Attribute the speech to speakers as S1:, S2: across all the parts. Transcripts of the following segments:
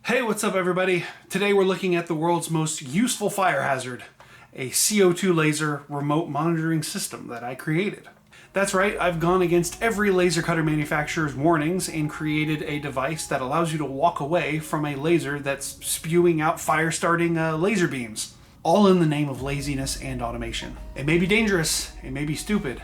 S1: Hey, what's up everybody? Today we're looking at the world's most useful fire hazard, a CO2 laser remote monitoring system that I created. That's right, I've gone against every laser cutter manufacturer's warnings and created a device that allows you to walk away from a laser that's spewing out fire-starting laser beams, all in the name of laziness and automation. It may be dangerous, it may be stupid,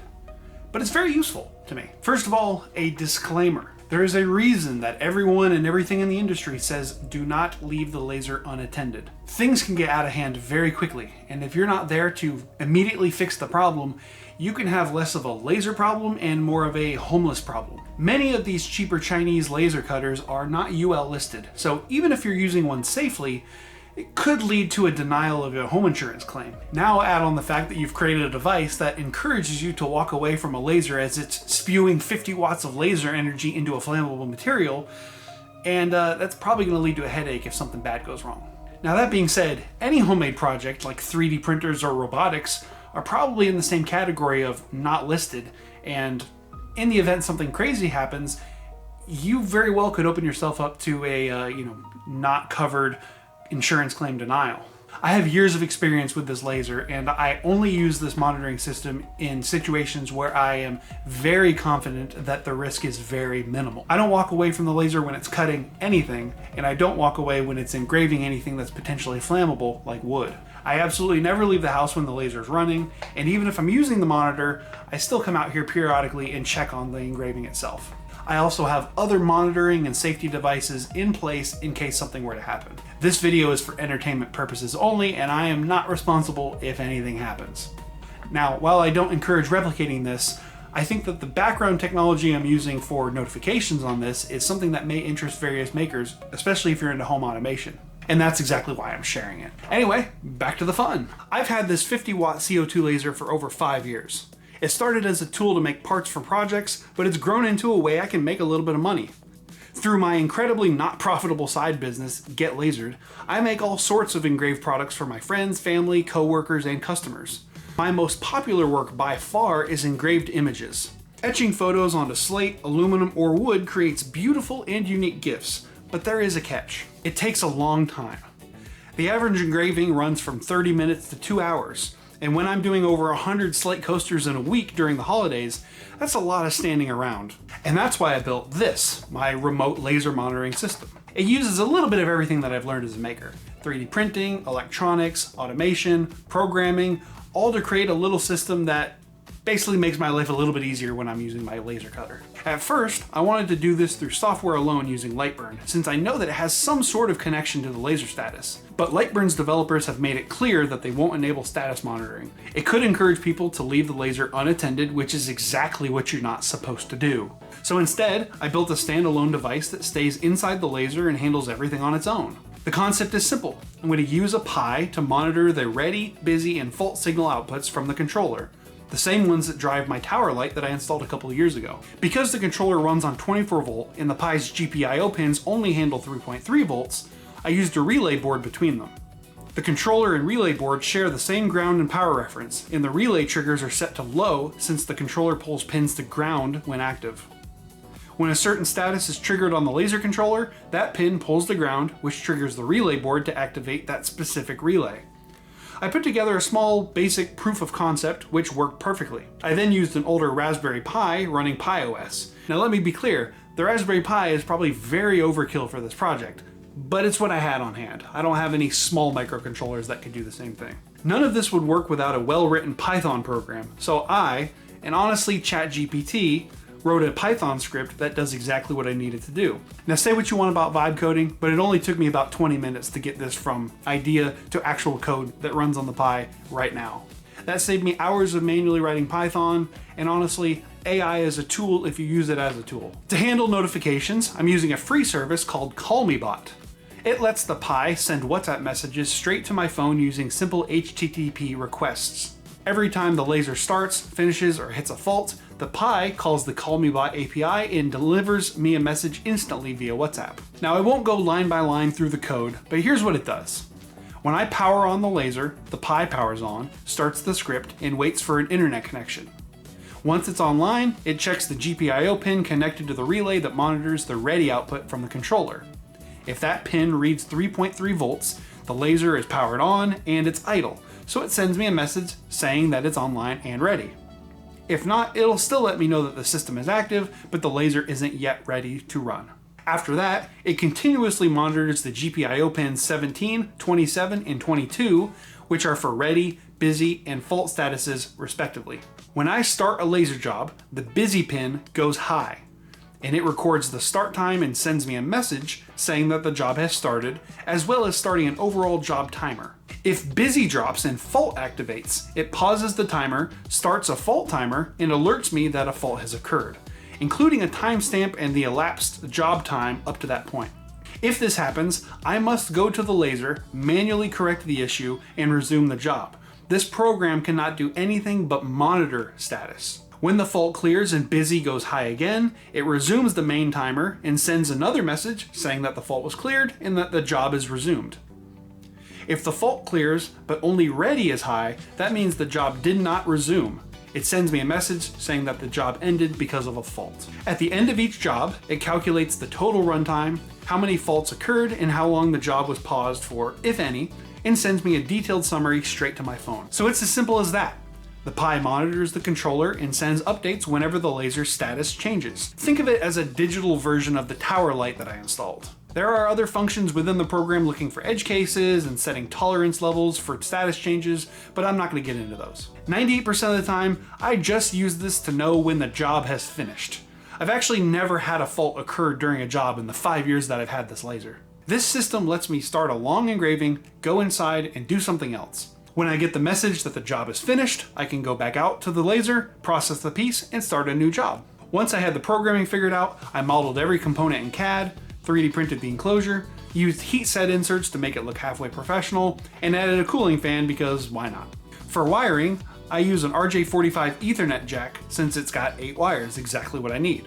S1: but it's very useful to me. First of all, a disclaimer. There is a reason that everyone and everything in the industry says do not leave the laser unattended. Things can get out of hand very quickly, and if you're not there to immediately fix the problem, you can have less of a laser problem and more of a homeless problem. Many of these cheaper Chinese laser cutters are not UL listed, so even if you're using one safely, it could lead to a denial of your home insurance claim. Now add on the fact that you've created a device that encourages you to walk away from a laser as it's spewing 50 watts of laser energy into a flammable material, and that's probably going to lead to a headache if something bad goes wrong. Now that being said, any homemade project like 3D printers or robotics are probably in the same category of not listed, and in the event something crazy happens, you very well could open yourself up to a not covered insurance claim denial. I have years of experience with this laser, and I only use this monitoring system in situations where I am very confident that the risk is very minimal. I don't walk away from the laser when it's cutting anything, and I don't walk away when it's engraving anything that's potentially flammable, like wood. I absolutely never leave the house when the laser is running, and even if I'm using the monitor, I still come out here periodically and check on the engraving itself. I also have other monitoring and safety devices in place in case something were to happen. This video is for entertainment purposes only, and I am not responsible if anything happens. Now, while I don't encourage replicating this, I think that the background technology I'm using for notifications on this is something that may interest various makers, especially if you're into home automation. And that's exactly why I'm sharing it. Anyway, back to the fun. I've had this 50 watt CO2 laser for over 5 years. It started as a tool to make parts for projects, but it's grown into a way I can make a little bit of money. Through my incredibly not profitable side business, Get Lasered, I make all sorts of engraved products for my friends, family, coworkers, and customers. My most popular work by far is engraved images. Etching photos onto slate, aluminum, or wood creates beautiful and unique gifts, but there is a catch. It takes a long time. The average engraving runs from 30 minutes to 2 hours. And when I'm doing over 100 slate coasters in a week during the holidays, that's a lot of standing around. And that's why I built this, my remote laser monitoring system. It uses a little bit of everything that I've learned as a maker. 3D printing, electronics, automation, programming, all to create a little system that basically makes my life a little bit easier when I'm using my laser cutter. At first, I wanted to do this through software alone using lightburn, since I know that it has some sort of connection to the laser status. But lightburn's developers have made it clear that they won't enable status monitoring. It could encourage people to leave the laser unattended, which is exactly what you're not supposed to do. So instead, I built a standalone device that stays inside the laser and handles everything on its own. The concept is simple. I'm going to use a Pi to monitor the ready, busy, and fault signal outputs from the controller. The same ones that drive my tower light that I installed a couple of years ago. Because the controller runs on 24 volt and the Pi's GPIO pins only handle 3.3 volts, I used a relay board between them. The controller and relay board share the same ground and power reference, and the relay triggers are set to low since the controller pulls pins to ground when active. When a certain status is triggered on the laser controller, that pin pulls to ground, which triggers the relay board to activate that specific relay. I put together a small, basic proof of concept which worked perfectly. I then used an older Raspberry Pi running PiOS. Now let me be clear, the Raspberry Pi is probably very overkill for this project, but it's what I had on hand. I don't have any small microcontrollers that could do the same thing. None of this would work without a well-written Python program, so I, and honestly ChatGPT, wrote a Python script that does exactly what I needed to do. Now say what you want about vibe coding, but it only took me about 20 minutes to get this from idea to actual code that runs on the Pi right now. That saved me hours of manually writing Python, and honestly, AI is a tool if you use it as a tool. To handle notifications, I'm using a free service called callmebot. It lets the Pi send WhatsApp messages straight to my phone using simple HTTP requests. Every time the laser starts, finishes, or hits a fault, the Pi calls the callmebot API and delivers me a message instantly via WhatsApp. Now I won't go line by line through the code, but here's what it does. When I power on the laser, the Pi powers on, starts the script, and waits for an internet connection. Once it's online, it checks the GPIO pin connected to the relay that monitors the ready output from the controller. If that pin reads 3.3 volts, the laser is powered on and it's idle, so it sends me a message saying that it's online and ready. If not, it'll still let me know that the system is active, but the laser isn't yet ready to run. After that, it continuously monitors the GPIO pins 17, 27, and 22, which are for ready, busy, and fault statuses respectively. When I start a laser job, the busy pin goes high, and it records the start time and sends me a message saying that the job has started, as well as starting an overall job timer. If busy drops and fault activates, it pauses the timer, starts a fault timer, and alerts me that a fault has occurred, including a timestamp and the elapsed job time up to that point. If this happens, I must go to the laser, manually correct the issue, and resume the job. This program cannot do anything but monitor status. When the fault clears and busy goes high again, it resumes the main timer and sends another message saying that the fault was cleared and that the job is resumed. If the fault clears but only ready is high, that means the job did not resume. It sends me a message saying that the job ended because of a fault. At the end of each job, it calculates the total runtime, how many faults occurred, and how long the job was paused for, if any, and sends me a detailed summary straight to my phone. So it's as simple as that. The Pi monitors the controller and sends updates whenever the laser status changes. Think of it as a digital version of the tower light that I installed. There are other functions within the program looking for edge cases and setting tolerance levels for status changes, but I'm not going to get into those. 98% of the time, I just use this to know when the job has finished. I've actually never had a fault occur during a job in the 5 years that I've had this laser. This system lets me start a long engraving, go inside, and do something else. When I get the message that the job is finished, I can go back out to the laser, process the piece, and start a new job. Once I had the programming figured out, I modeled every component in CAD, 3D printed the enclosure, used heat set inserts to make it look halfway professional, and added a cooling fan because why not? For wiring, I use an RJ45 Ethernet jack since it's got 8 wires, exactly what I need.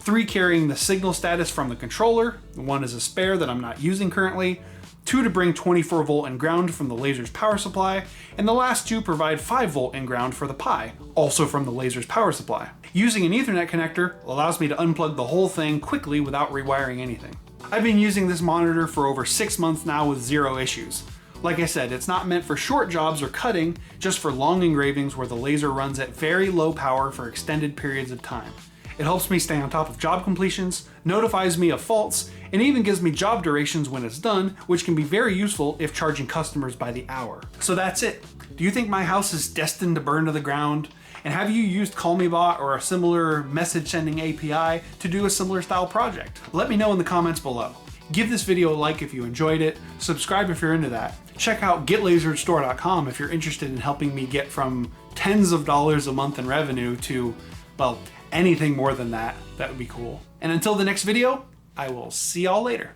S1: 3 carrying the signal status from the controller, 1 is a spare that I'm not using currently, 2 to bring 24 volt and ground from the laser's power supply, and the last 2 provide 5 volt and ground for the Pi, also from the laser's power supply. Using an Ethernet connector allows me to unplug the whole thing quickly without rewiring anything. I've been using this monitor for over 6 months now with 0 issues. Like I said, it's not meant for short jobs or cutting, just for long engravings where the laser runs at very low power for extended periods of time. It helps me stay on top of job completions, notifies me of faults, and even gives me job durations when it's done, which can be very useful if charging customers by the hour. So that's it. Do you think my house is destined to burn to the ground? And have you used callmebot or a similar message sending API to do a similar style project? Let me know in the comments below. Give this video a like if you enjoyed it, subscribe if you're into that. Check out getlaserstore.com if you're interested in helping me get from tens of dollars a month in revenue to, well, anything more than that. That would be cool. And until the next video, I will see y'all later.